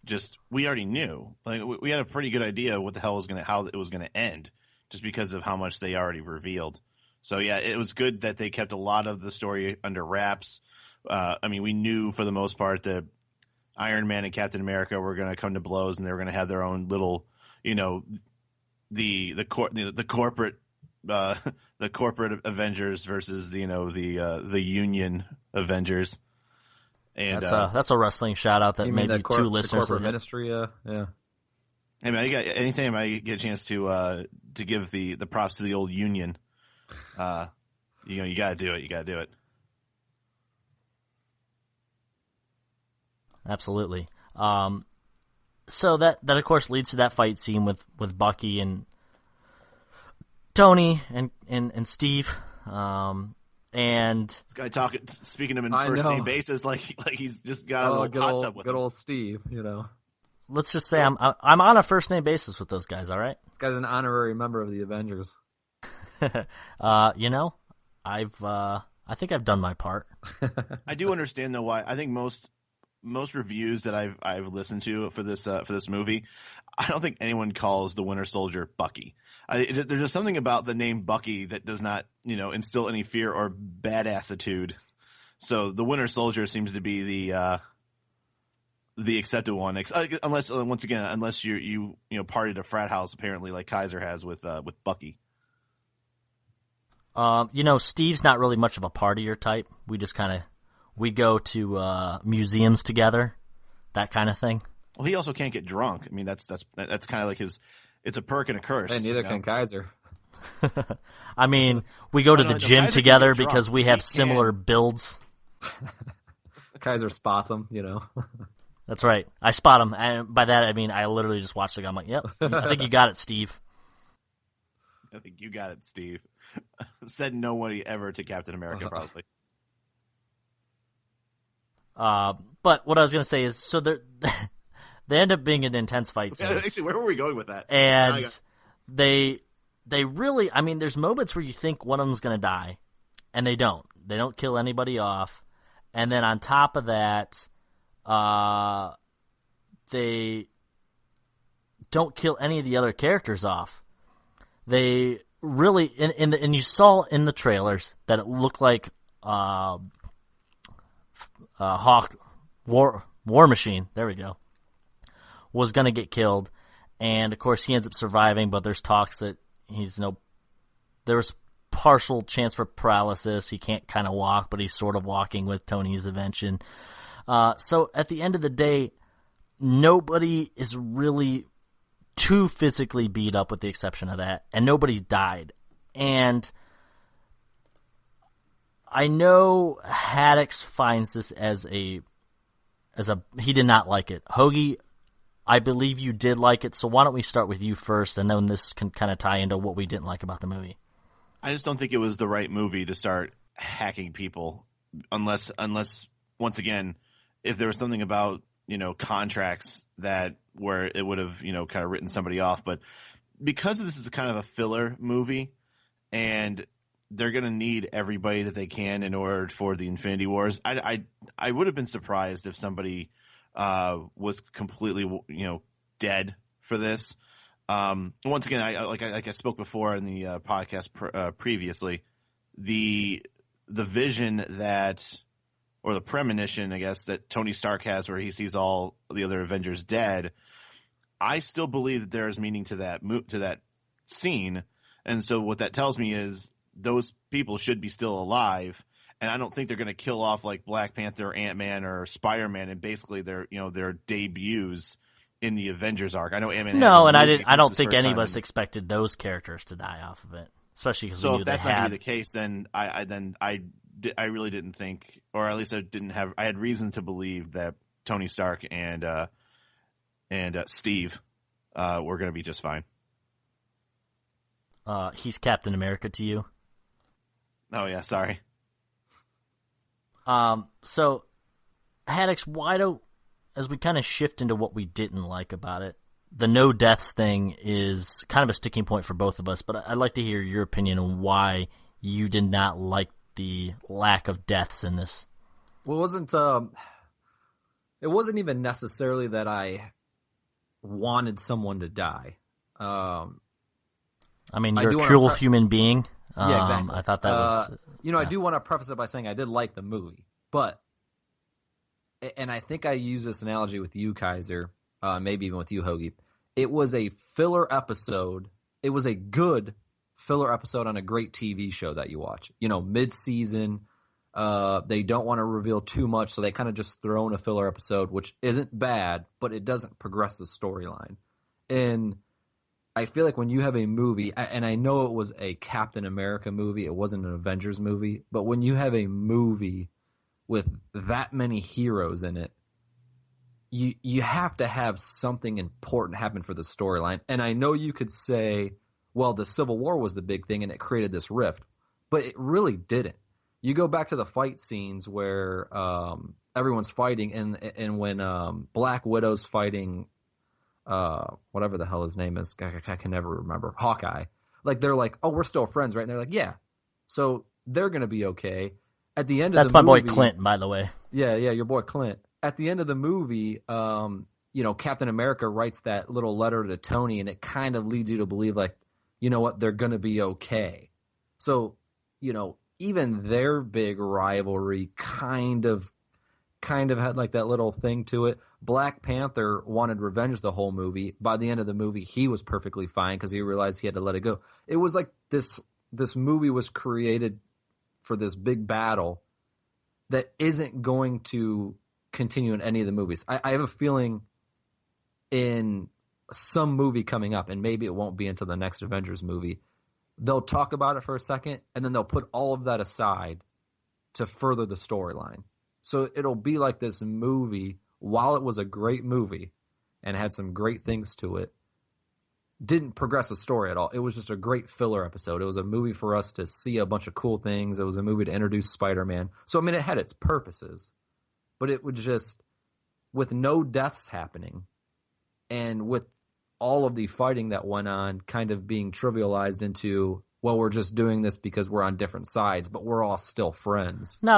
just we already knew. Like we had a pretty good idea what the hell how it was gonna end, just because of how much they already revealed. So yeah, it was good that they kept a lot of the story under wraps. I mean, we knew for the most part that Iron Man and Captain America were going to come to blows, and they were going to have their own little, the corporate the corporate Avengers versus the Union Avengers. And that's a wrestling shout out that maybe two listeners. The corporate ministry, yeah. Hey man, anytime I get a chance to give the props to the old Union, you got to do it. You got to do it. Absolutely. So that of course leads to that fight scene with Bucky and Tony and Steve. And this guy speaking to him in first name basis, like he's just got a little hot tub with him. Good old Steve, Let's just say I'm on a first name basis with those guys. All right. This guy's an honorary member of the Avengers. I think I've done my part. I do understand though why. I think most reviews that I've listened to for this movie, I don't think anyone calls the Winter Soldier Bucky. There's just something about the name Bucky that does not, instill any fear or badassitude. So the Winter Soldier seems to be the accepted one, unless you partied a frat house apparently like Kiser has with Bucky. Steve's not really much of a partier type. We just we go to museums together, that kind of thing. Well, he also can't get drunk. I mean, that's kind of like it's a perk and a curse. And neither can Kiser. I mean, we go to the gym together because we have similar builds. Kiser spots him, That's right. I spot him, and by that I mean I literally just watch the guy. I'm like, yep, I think you got it, Steve. I think you got it, Steve. Said nobody ever to Captain America, probably. But what I was going to say is, so they end up being an intense fight scene. Actually, where were we going with that? And they really, I mean, there's moments where you think one of them's going to die, and they don't. They don't kill anybody off. And then on top of that, they don't kill any of the other characters off. They really, and you saw in the trailers that it looked like Hawk, War Machine, there we go, was going to get killed. And, of course, he ends up surviving, but there's talks that there's partial chance for paralysis. He can't kind of walk, but he's sort of walking with Tony's invention. So at the end of the day, nobody is really too physically beat up with the exception of that, and nobody died. And I know Haddix finds this as he did not like it. Hougie, I believe you did like it, so why don't we start with you first, and then this can kind of tie into what we didn't like about the movie. I just don't think it was the right movie to start hacking people unless once again, if there was something about, contracts where it would have, kind of written somebody off. But because this is kind of a filler movie and they're going to need everybody that they can in order for the Infinity Wars, I would have been surprised if somebody was completely, dead for this. Once again, I spoke before in the podcast previously, the vision or the premonition, I guess, that Tony Stark has where he sees all the other Avengers dead, I still believe that there is meaning to that scene. And so what that tells me is those people should be still alive. And I don't think they're going to kill off like Black Panther, Ant-Man, or Spider-Man and basically their debuts in the Avengers arc. I know Ant-Man. No, and I don't think any of us expected those characters to die off of it, especially because we knew they had. So if that's not going to be the case, then I really didn't think, or at least I had reason to believe that Tony Stark and Steve were going to be just fine. He's Captain America to you? Oh yeah, sorry. So Haddix, as we kind of shift into what we didn't like about it, the no deaths thing is kind of a sticking point for both of us, but I'd like to hear your opinion on why you did not like the lack of deaths in this. Well, it wasn't even necessarily that I wanted someone to die. I mean, you're a cruel human being. Yeah, exactly. I thought that was... I do want to preface it by saying I did like the movie, but... And I think I used this analogy with you, Kiser, maybe even with you, Hoagie. It was a filler episode. It was a good filler episode on a great TV show that you watch. Mid-season, they don't want to reveal too much, so they kind of just throw in a filler episode, which isn't bad, but it doesn't progress the storyline. And I feel like when you have a movie, and I know it was a Captain America movie, it wasn't an Avengers movie, but when you have a movie with that many heroes in it, you have to have something important happen for the storyline. And I know you could say, well, the Civil War was the big thing and it created this rift, but it really didn't. You go back to the fight scenes where everyone's fighting, and when Black Widow's fighting whatever the hell his name is, I can never remember, Hawkeye. Like, they're like, oh, we're still friends, right? And they're like, yeah. So they're going to be okay. At the end of That's the movie... That's my boy Clint, by the way. Yeah, your boy Clint. At the end of the movie, Captain America writes that little letter to Tony, and it kind of leads you to believe, like, you know what, they're going to be okay. So, even their big rivalry kind of had like that little thing to it. Black Panther wanted revenge the whole movie. By the end of the movie, he was perfectly fine because he realized he had to let it go. It was like this movie was created for this big battle that isn't going to continue in any of the movies. I have a feeling in some movie coming up, and maybe it won't be until the next Avengers movie, they'll talk about it for a second, and then they'll put all of that aside to further the storyline. So it'll be like this movie, while it was a great movie and had some great things to it, didn't progress the story at all. It was just a great filler episode. It was a movie for us to see a bunch of cool things. It was a movie to introduce Spider-Man. So, I mean, it had its purposes, but it would just, with no deaths happening and with all of the fighting that went on kind of being trivialized into, well, we're just doing this because we're on different sides, but we're all still friends. No,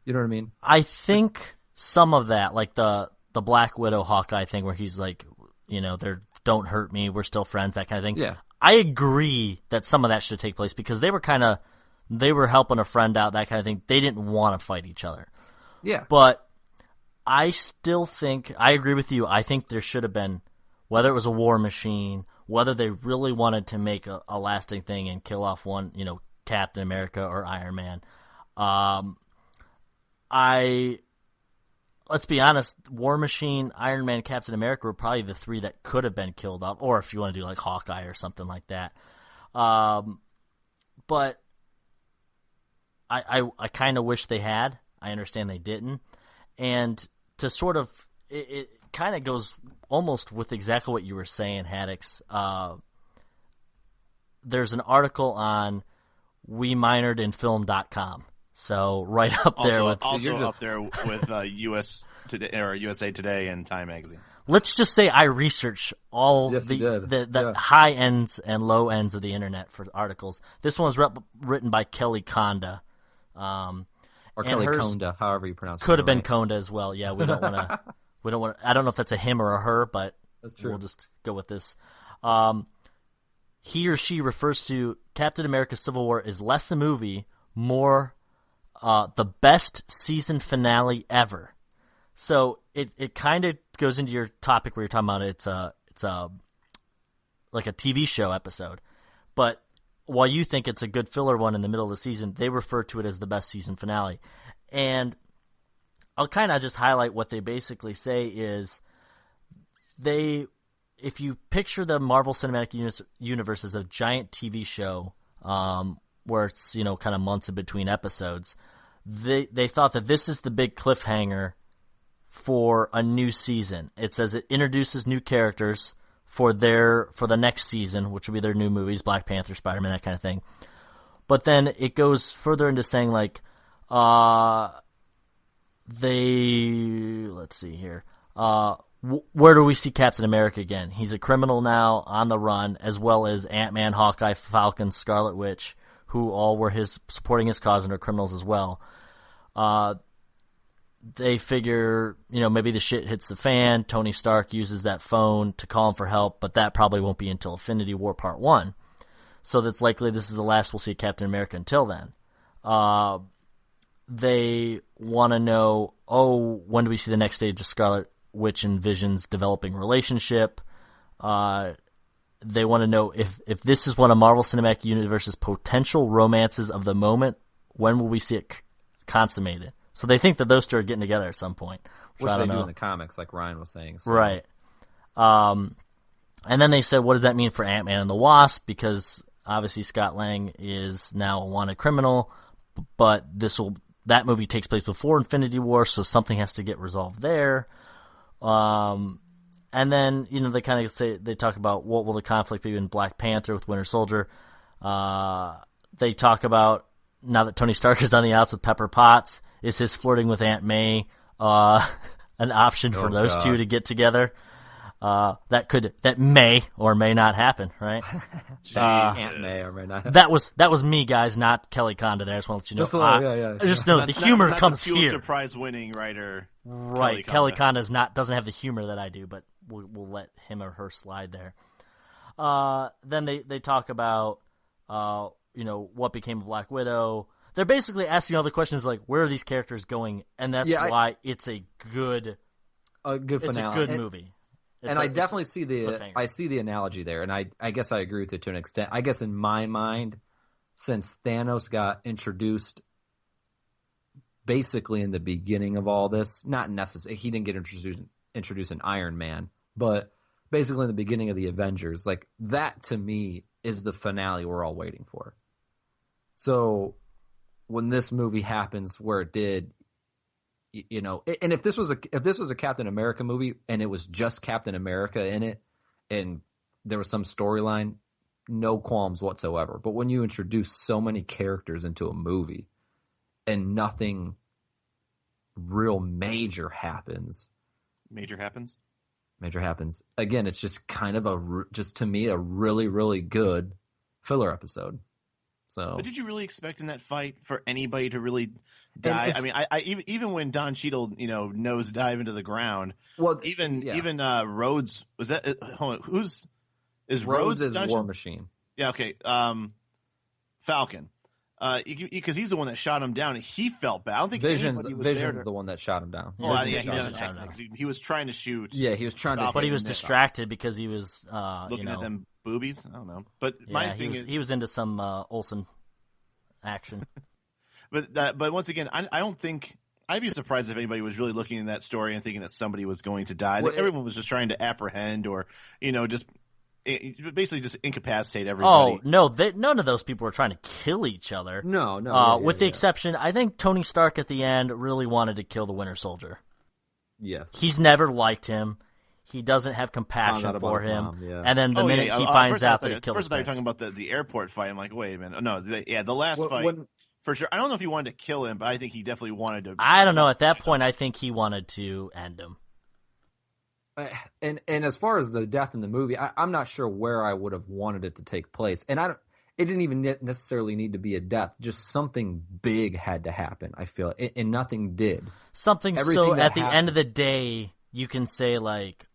you know what I mean? I think some of that, like the Black Widow Hawkeye thing where he's like, they're don't hurt me, we're still friends, that kind of thing. Yeah. I agree that some of that should take place because they were helping a friend out, that kind of thing. They didn't want to fight each other. Yeah. But I still think, I agree with you, I think there should have been, whether it was a war machine, whether they really wanted to make a lasting thing and kill off one, Captain America or Iron Man. Let's be honest, War Machine, Iron Man, Captain America were probably the three that could have been killed off, or if you want to do like Hawkeye or something like that. But I kind of wish they had. I understand they didn't. And to sort of, it kind of goes almost with exactly what you were saying, Haddix. There's an article on WeMinoredInFilm.com. So right up there with US Today or USA Today and Time Magazine. Let's just say I research all the high ends and low ends of the internet for articles. This one was written by Kelly Conda, or Kelly Conda, however you pronounce it. Could have been Conda as well. Yeah, we don't want to. We don't want. I don't know if that's a him or a her, but that's true. We'll just go with this. He or she refers to Captain America: Civil War is less a movie, more the best season finale ever. So it kind of goes into your topic where you're talking about it's like a TV show episode. But while you think it's a good filler one in the middle of the season, they refer to it as the best season finale. And I'll kind of just highlight what they basically say is if you picture the Marvel Cinematic Universe as a giant TV show, where it's, kind of months in between episodes, they thought that this is the big cliffhanger for a new season. It says it introduces new characters for the next season, which will be their new movies, Black Panther, Spiderman, that kind of thing. But then it goes further into saying like, let's see here. Where do we see Captain America again? He's a criminal now on the run, as well as Ant-Man, Hawkeye, Falcon, Scarlet Witch, who all were supporting his cause and are criminals as well. they figure, maybe the shit hits the fan. Tony Stark uses that phone to call him for help, but that probably won't be until Infinity War Part 1. So that's likely this is the last we'll see Captain America until then. They want to know, when do we see the next stage of Scarlet Witch and Vision's developing relationship? They want to know if this is one of Marvel Cinematic Universe's potential romances of the moment, when will we see it consummated? So they think that those two are getting together at some point. Which I they don't do know. in the comics, like Ryan was saying. So. Right. And then they said, what does that mean for Ant-Man and the Wasp? Because obviously Scott Lang is now a wanted criminal, but that movie takes place before Infinity War, so something has to get resolved there. And then, they kind of they talk about what will the conflict be in Black Panther with Winter Soldier. They talk about, now that Tony Stark is on the outs with Pepper Potts, is his flirting with Aunt May an option for those two to get together? That may or may not happen, right? Aunt May or may not. That was me, guys, not Kelly Conda there. I just want to let you know. Just know the humor comes the Pulitzer here. Prize winning writer. Right. Kelly Conda doesn't have the humor that I do, but we'll let him or her slide there. Then they talk about, what became of Black Widow. They're basically asking all the questions like, where are these characters going? And that's why it's a good finale. It's a good movie. I definitely see the analogy there, and I guess I agree with it to an extent. I guess in my mind, since Thanos got introduced basically in the beginning of all this, not necessarily, he didn't get introduced in Iron Man, but basically in the beginning of the Avengers, like that to me is the finale we're all waiting for. So when this movie happens where it did, and if this was a Captain America movie and it was just Captain America in it and there was some storyline, no qualms whatsoever. But when you introduce so many characters into a movie and nothing real major happens, again, it's just kind of to me, a really, really good filler episode. So, but did you really expect in that fight for anybody to really die? I mean, I even when Don Cheadle, nose dive into the ground. Well, even Rhodes was that? Hold on, Rhodes is War Machine? Yeah, okay. Falcon, because he's the one that shot him down. And he felt bad. I don't think Vision's there the one that shot him down. Oh, he was trying to shoot. Yeah, he was trying to, but he was distracted because he was looking at them boobies. I don't know, but my thing is he was into some Olsen action. But once again, I don't think I'd be surprised if anybody was really looking in that story and thinking that somebody was going to die. Well, everyone was just trying to apprehend or just basically just incapacitate everybody. Oh no, none of those people were trying to kill each other. No. With the exception, I think Tony Stark at the end really wanted to kill the Winter Soldier. Yes, he's never liked him. He doesn't have compassion for him. Mom, yeah. And then the minute he finds out that he killed his parents. First, I thought you were talking about the airport fight. I'm like, wait a minute. No, the last fight. For sure. I don't know if he wanted to kill him, but I think he definitely wanted to. I don't know. At that point, I think he wanted to end him. And as far as the death in the movie, I'm not sure where I would have wanted it to take place. And it didn't even necessarily need to be a death. Just something big had to happen, I feel. And nothing did. So at the end of the day, you can say, like,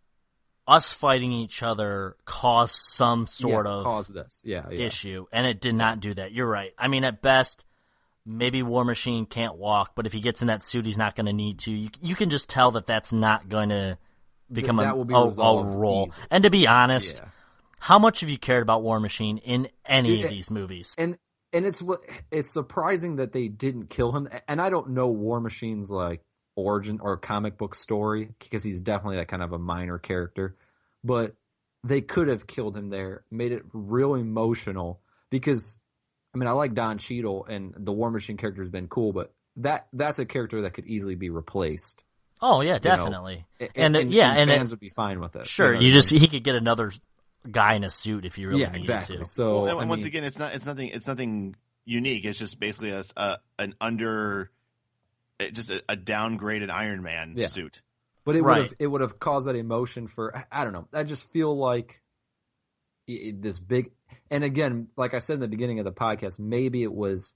us fighting each other caused some sort of caused this. issue. And it did not do that. You're right. I mean, at best, maybe War Machine can't walk, but if he gets in that suit, he's not going to need to. You can just tell that that's not going to become a role. Easy. And to be honest, how much have you cared about War Machine in any of these movies? And it's surprising that they didn't kill him. And I don't know War Machine's like origin or comic book story because he's definitely that kind of a minor character. But they could have killed him there, made it real emotional because, I mean, I like Don Cheadle and the War Machine character has been cool, but that's a character that could easily be replaced. Oh yeah, definitely. And fans would be fine with it. Sure, he could get another guy in a suit if you really needed to. So once again, it's nothing unique. It's just basically a downgraded Iron Man suit. But it would have caused that emotion for, I don't know. I just feel like this big, and again, like I said in the beginning of the podcast, maybe it was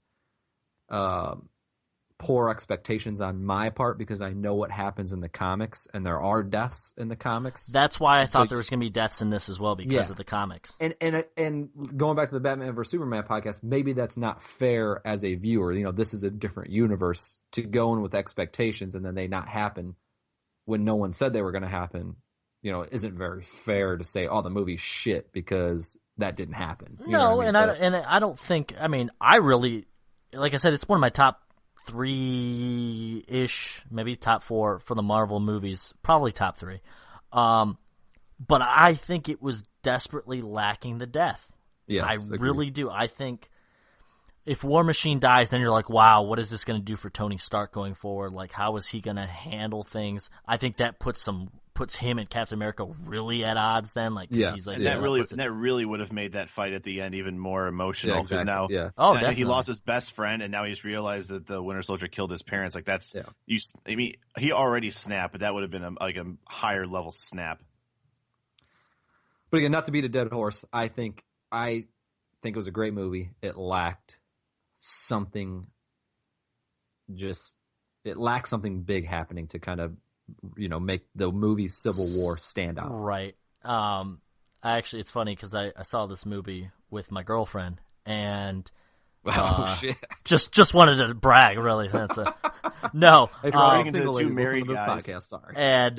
poor expectations on my part because I know what happens in the comics, and there are deaths in the comics. That's why I thought there was going to be deaths in this as well because of the comics. And going back to the Batman vs Superman podcast, maybe that's not fair as a viewer. You know, this is a different universe to go in with expectations and then they not happen when no one said they were going to happen. You know, isn't very fair to say, "Oh, the movie's shit" because that didn't happen. You know what I mean? I don't think. I mean, I really, like I said, it's one of my top 3-ish, maybe top 4 for the Marvel movies, probably top 3. But I think it was desperately lacking the death. Yes, I agreed. really do. I think if War Machine dies, then you're like, wow, what is this going to do for Tony Stark going forward? Like, how is he going to handle things? I think that puts him and Captain America really at odds then. Like, he's like, and that really would have made that fight at the end even more emotional because now he lost his best friend and now he's realized that the Winter Soldier killed his parents. Like I mean, he already snapped, but that would have been a higher level snap. But again, not to beat a dead horse, I think it was a great movie. It lacked something. It lacked something big happening to kind of, you know, make the movie Civil War stand out. Right. Actually, it's funny because I saw this movie with my girlfriend and shit. Just wanted to brag, really. That's no. Hey, for all the into single the two ladies married listening to guys. this podcast, sorry. And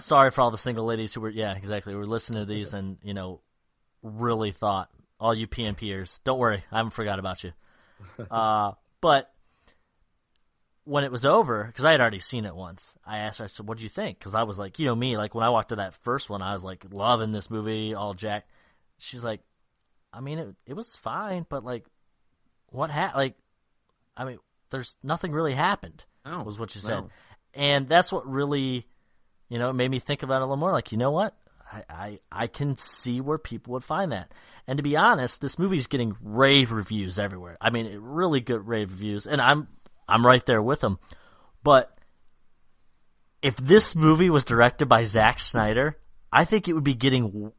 sorry for all the single ladies who were listening to these and, you know, really thought, all you PNPers, don't worry, I haven't forgot about you. But when it was over, because I had already seen it once, I asked her, I said, what do you think? Because I was like, you know me, like when I walked to that first one, I was like loving this movie, all jacked. She's like, I mean, it was fine, but like, there's nothing really happened, was what she said. And that's what really, you know, made me think about it a little more. Like, you know what? I can see where people would find that. And to be honest, this movie's getting rave reviews everywhere. I mean, really good rave reviews. And I'm right there with them. But if this movie was directed by Zack Snyder, I think it would be getting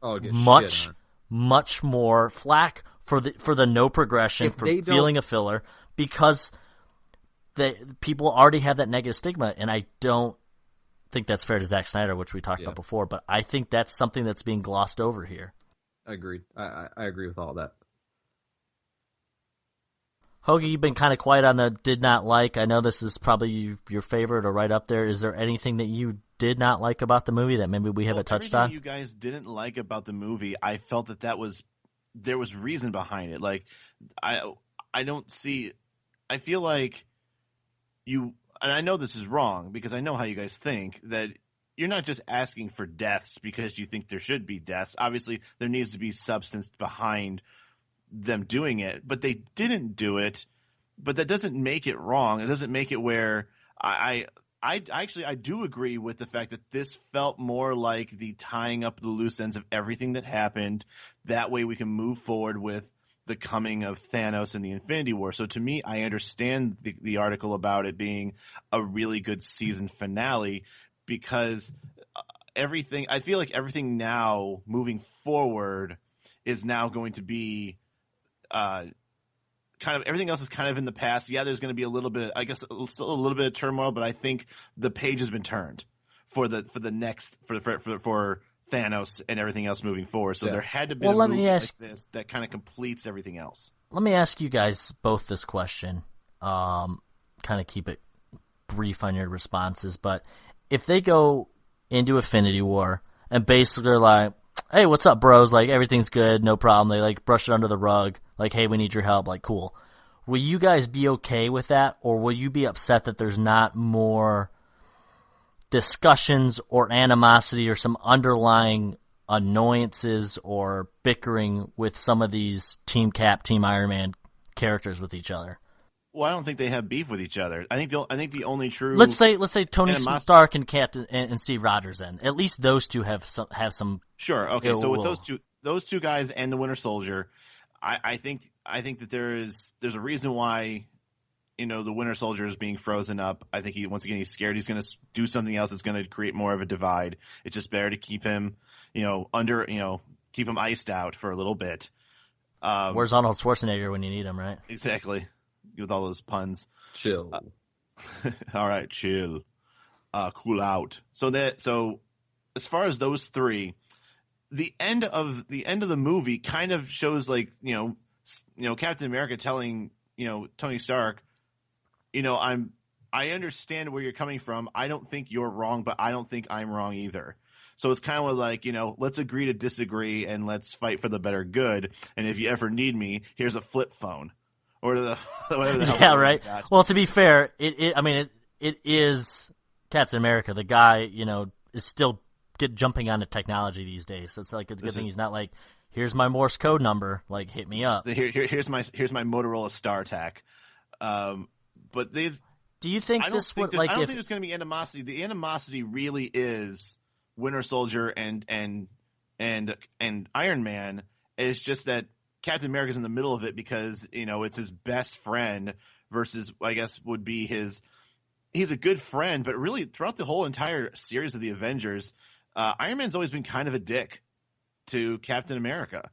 much more flack for the no progression, for feeling a filler, because people already have that negative stigma, and I don't think that's fair to Zack Snyder, which we talked about before, but I think that's something that's being glossed over here. Agreed. I agree with all that. Hoagie, you've been kind of quiet on the did not like. I know this is probably your favorite or right up there. Is there anything that you did not like about the movie that maybe we haven't touched on? You guys didn't like about the movie, I felt that there was reason behind it. Like, I don't see. I feel like you, and I know this is wrong because I know how you guys think, that you're not just asking for deaths because you think there should be deaths. Obviously, there needs to be substance behind them doing it, but they didn't do it. But that doesn't make it wrong. It doesn't make it where I do agree with the fact that this felt more like the tying up the loose ends of everything that happened. That way we can move forward with the coming of Thanos and the Infinity War. So to me, I understand the article about it being a really good season finale, because I feel like everything now moving forward is now going to be kind of, everything else is kind of in the past. Yeah, there's going to be a little bit, I guess, still a little bit of turmoil, but I think the page has been turned for Thanos and everything else moving forward. So there had to be a movie like this that kind of completes everything else. Let me ask you guys both this question. Kind of keep it brief on your responses, but if they go into Infinity War and basically are like, hey, what's up, bros? Like, everything's good, no problem. They like brush it under the rug. Like, hey, we need your help. Like, cool. Will you guys be okay with that, or will you be upset that there's not more discussions or animosity or some underlying annoyances or bickering with some of these Team Cap, Team Iron Man characters with each other? Well, I don't think they have beef with each other. I think the only true, let's say Tony Stark and Captain and Steve Rogers. Then at least those two have some. Sure. Okay. So with those two guys and the Winter Soldier, I think that there's a reason why, you know, the Winter Soldier is being frozen up. I think he's scared. He's going to do something else that's going to create more of a divide. It's just better to keep him, keep him iced out for a little bit. Where's Arnold Schwarzenegger when you need him, right? Exactly. With all those puns. Chill. All right, chill, cool out. So as far as those three, the end of the movie kind of shows like Captain America telling Tony Stark, I understand where you're coming from. I don't think you're wrong, but I don't think I'm wrong either. So it's kind of like, let's agree to disagree and let's fight for the better good. And if you ever need me, here's a flip phone or whatever the hell. Yeah, right. Well, to be fair, it is Captain America. The guy, is still jumping onto technology these days. So it's like it's a good thing he's not like, here's my Morse code number, like hit me up. So here's my Motorola StarTAC. But do you think this would like? I don't think there's going to be animosity. The animosity really is Winter Soldier and Iron Man. It's just that Captain America's in the middle of it because it's his best friend versus I guess would be his. He's a good friend, but really throughout the whole entire series of the Avengers, Iron Man's always been kind of a dick to Captain America.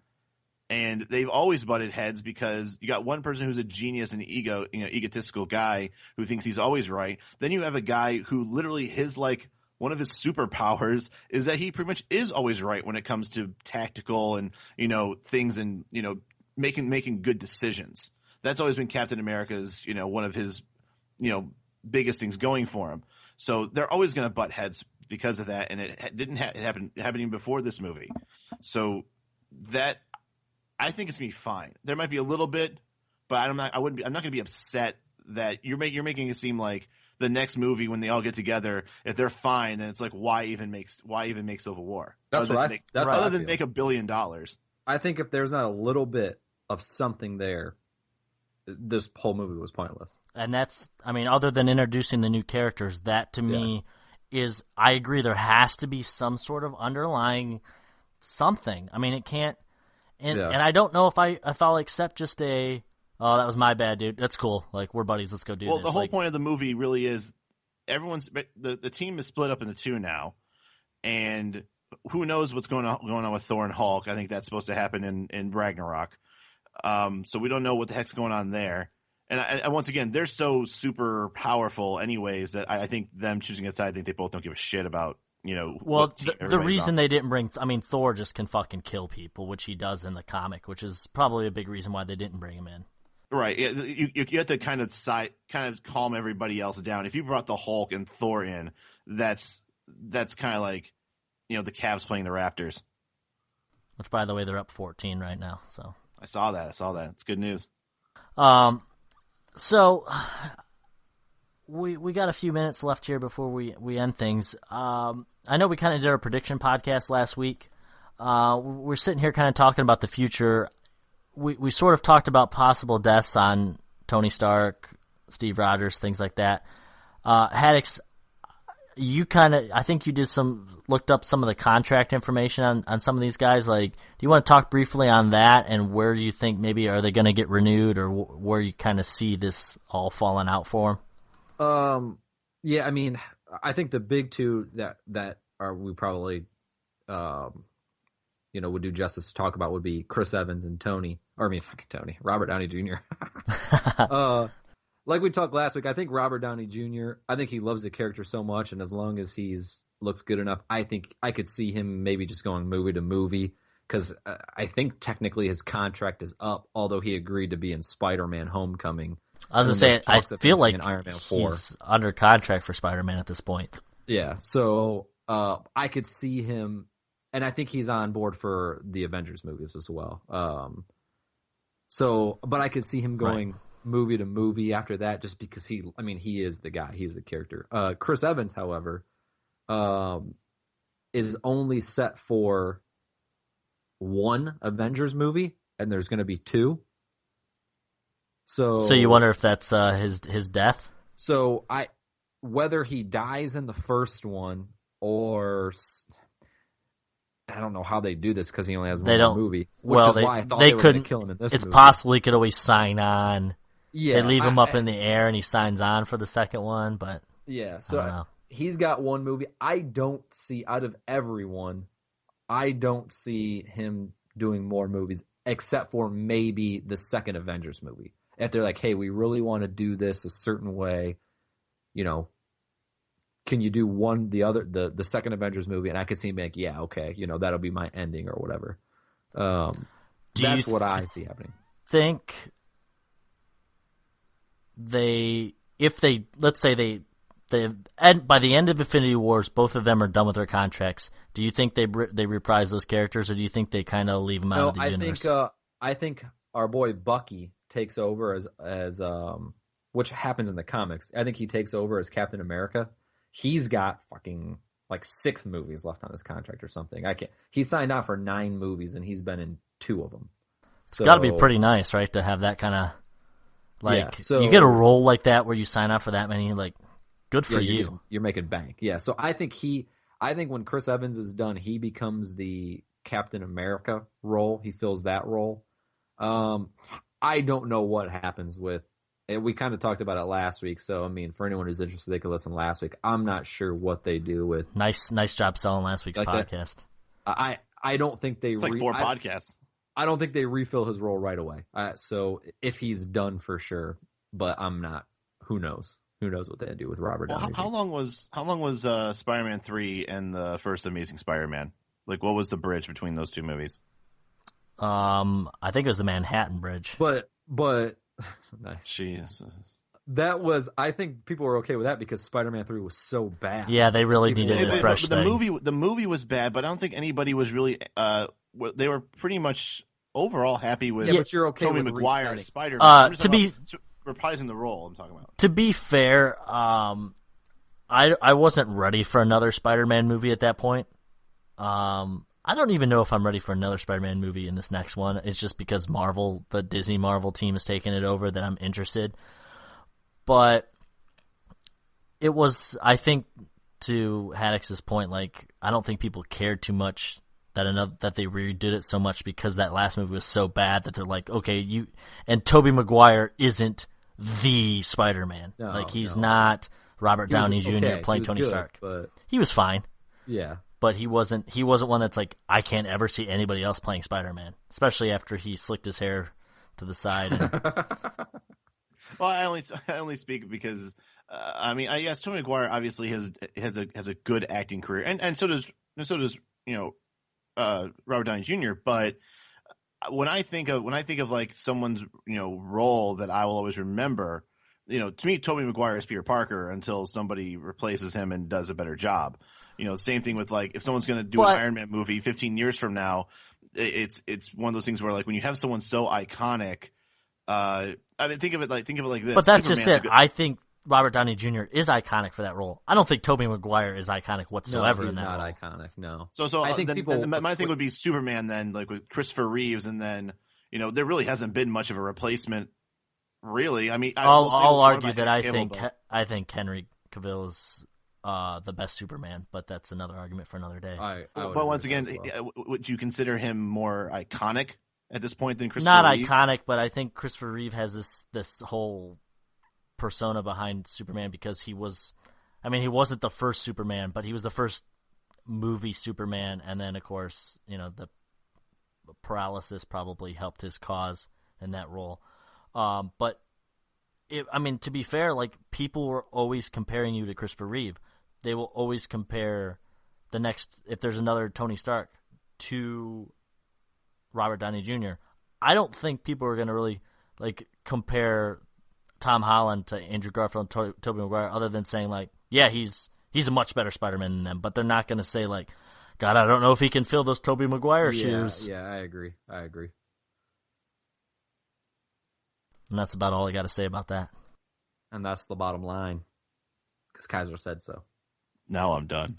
And they've always butted heads because you got one person who's a genius and egotistical guy who thinks he's always right. Then you have a guy who literally one of his superpowers is that he pretty much is always right when it comes to tactical and, things and, making good decisions. That's always been Captain America's, one of his, biggest things going for him. So they're always going to butt heads because of that. And it didn't happen even before this movie. So that, I think it's gonna be fine. There might be a little bit, but I'm not going to be upset that you're making it seem like the next movie when they all get together, if they're fine, then it's like why even make Civil War? That's other right. Other than make $1 billion. I think if there's not a little bit of something there, this whole movie was pointless. And that's, other than introducing the new characters, that to me is, I agree, there has to be some sort of underlying something. It can't. And I don't know if I'll accept just that was my bad, dude. That's cool. Like, we're buddies. Let's go do this. Well, the whole point of the movie really is the team is split up into two now, and who knows what's going on with Thor and Hulk. I think that's supposed to happen in Ragnarok. So we don't know what the heck's going on there. And once again, they're so super powerful anyways that I think them choosing a side, I think they both don't give a shit about well, the reason they didn't bring, Thor just can fucking kill people, which he does in the comic, which is probably a big reason why they didn't bring him in. Right. You have to kind of calm everybody else down. If you brought the Hulk and Thor in, that's kind of like, the Cavs playing the Raptors. Which, by the way, they're up 14 right now. So I saw that. It's good news. So we got a few minutes left here before we end things. I know we kind of did our prediction podcast last week. We're sitting here kind of talking about the future. We sort of talked about possible deaths on Tony Stark, Steve Rogers, things like that. Haddix, I think you looked up some of the contract information on some of these guys. Like, do you want to talk briefly on that and where you think maybe are they going to get renewed or where you kind of see this all falling out for them? Yeah, I think the big two that are we probably would do justice to talk about would be Chris Evans and Robert Downey Jr. Like we talked last week, I think Robert Downey Jr., I think he loves the character so much, and as long as looks good enough, I think I could see him maybe just going movie to movie, because I think technically his contract is up, although he agreed to be in Spider-Man Homecoming. I was going to say, I feel like Iron Man 4. He's under contract for Spider-Man at this point. Yeah, so I could see him, and I think he's on board for the Avengers movies as well. But I could see him going movie to movie after that, just because he is the guy, he's the character. Chris Evans, however, is only set for one Avengers movie, and there's going to be two. So you wonder if that's his death? So whether he dies in the first one or I don't know how they do this because he only has one more movie. Which is why I thought they were going to kill him in this movie. It's possible he could always sign on. Yeah, they leave him up in the air and he signs on for the second one, but yeah. So he's got one movie. I don't see, out of everyone, I don't see him doing more movies except for maybe the second Avengers movie. If they're like, hey, we really want to do this a certain way, can you do the second Avengers movie? And I could see him like, yeah, okay, that'll be my ending or whatever. That's what I see happening. Think let's say by the end of Infinity Wars, both of them are done with their contracts. Do you think they reprise those characters, or do you think they kind of leave them out of the universe? I think our boy Bucky takes over as which happens in the comics. I think he takes over as Captain America. He's got fucking like 6 movies left on his contract or something. He signed on for 9 movies and he's been in 2 of them. So, it's got to be pretty nice, right, to have that kind of you get a role like that where you sign up for that many. Like, good for you. You're making bank. Yeah. So I think when Chris Evans is done, he becomes the Captain America role. He fills that role. I don't know what happens with. We kind of talked about it last week, so I mean, for anyone who's interested, they can listen last week. I'm not sure what they do with. Nice job selling last week's podcast. I don't think they. It's like 4 podcasts. I don't think they refill his role right away. So if he's done for sure, but I'm not. Who knows? Who knows what they do with Robert Downey? How long was Spider-Man 3 and the first Amazing Spider-Man? Like, what was the bridge between those 2 movies? I think it was the Manhattan Bridge. But. Nice. Jesus. That was. I think people were okay with that because Spider-Man 3 was so bad. Yeah, they really needed a fresh thing. The movie was bad, but I don't think anybody was really. They were pretty much overall happy with. Yeah, but you're okay Tobey with Maguire Spider-Man. Reprising the role. I'm talking about. To be fair, I wasn't ready for another Spider-Man movie at that point. I don't even know if I'm ready for another Spider-Man movie in this next one. It's just because the Disney Marvel team has taken it over that I'm interested. But it was, I think, to Haddix's point, like, I don't think people cared too much that they redid it so much because that last movie was so bad that they're like, okay, and Tobey Maguire isn't the Spider-Man. He's not Robert Downey Jr. playing Tony Stark. But he was fine. Yeah. But he wasn't one that's like, I can't ever see anybody else playing Spider-Man, especially after he slicked his hair to the side. Well, I only speak because yes, Tobey Maguire obviously has a good acting career, and so does Robert Downey Jr. But when I think of like someone's role that I will always remember, to me, Tobey Maguire is Peter Parker until somebody replaces him and does a better job. Same thing with like if someone's going to do an Iron Man movie 15 years from now, it's one of those things where like when you have someone so iconic, think of it like this. But that's just it. I think Robert Downey Jr. is iconic for that role. I don't think Tobey Maguire is iconic whatsoever in that role. No, he's not iconic. No. So I think my thing would be Superman then, like with Christopher Reeves, and then there really hasn't been much of a replacement. Really, I mean, I'll argue that I think Henry Cavill is the best Superman, but that's another argument for another day. But once again, would you consider him more iconic at this point than Christopher Not Reeve? iconic, but I think Christopher Reeve has this whole persona behind Superman because he wasn't the first Superman, but he was the first movie Superman, and then of course, the paralysis probably helped his cause in that role. But to be fair, like people were always comparing you to Christopher Reeve. They will always compare if there's another Tony Stark to Robert Downey Jr. I don't think people are going to really like compare Tom Holland to Andrew Garfield and Tobey Maguire other than saying like, yeah, he's a much better Spider-Man than them, but they're not going to say like, God, I don't know if he can fill those Tobey Maguire shoes. Yeah, I agree. And that's about all I got to say about that. And that's the bottom line, because Kiser said so. Now I'm done.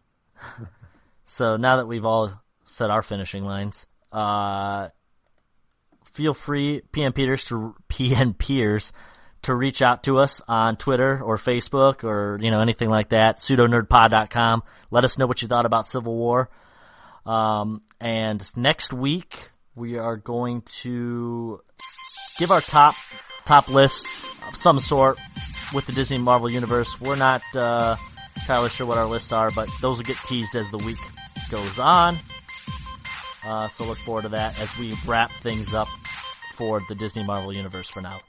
So now that we've all said our finishing lines, feel free, PN Peers, to reach out to us on Twitter or Facebook or anything like that. pseudonerdpod.com. Let us know what you thought about Civil War. And next week we are going to give our top lists of some sort with the Disney Marvel Universe. We're not entirely sure what our lists are, but those will get teased as the week goes on. So look forward to that as we wrap things up for the Disney Marvel Universe for now.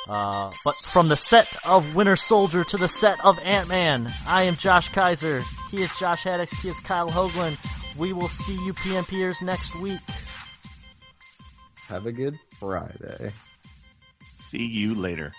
But from the set of Winter Soldier to the set of Ant-Man, I am Josh Kiser. He is Josh Haddix. He is Kyle Hoagland. We will see you PMPers next week. Have a good Friday. See you later.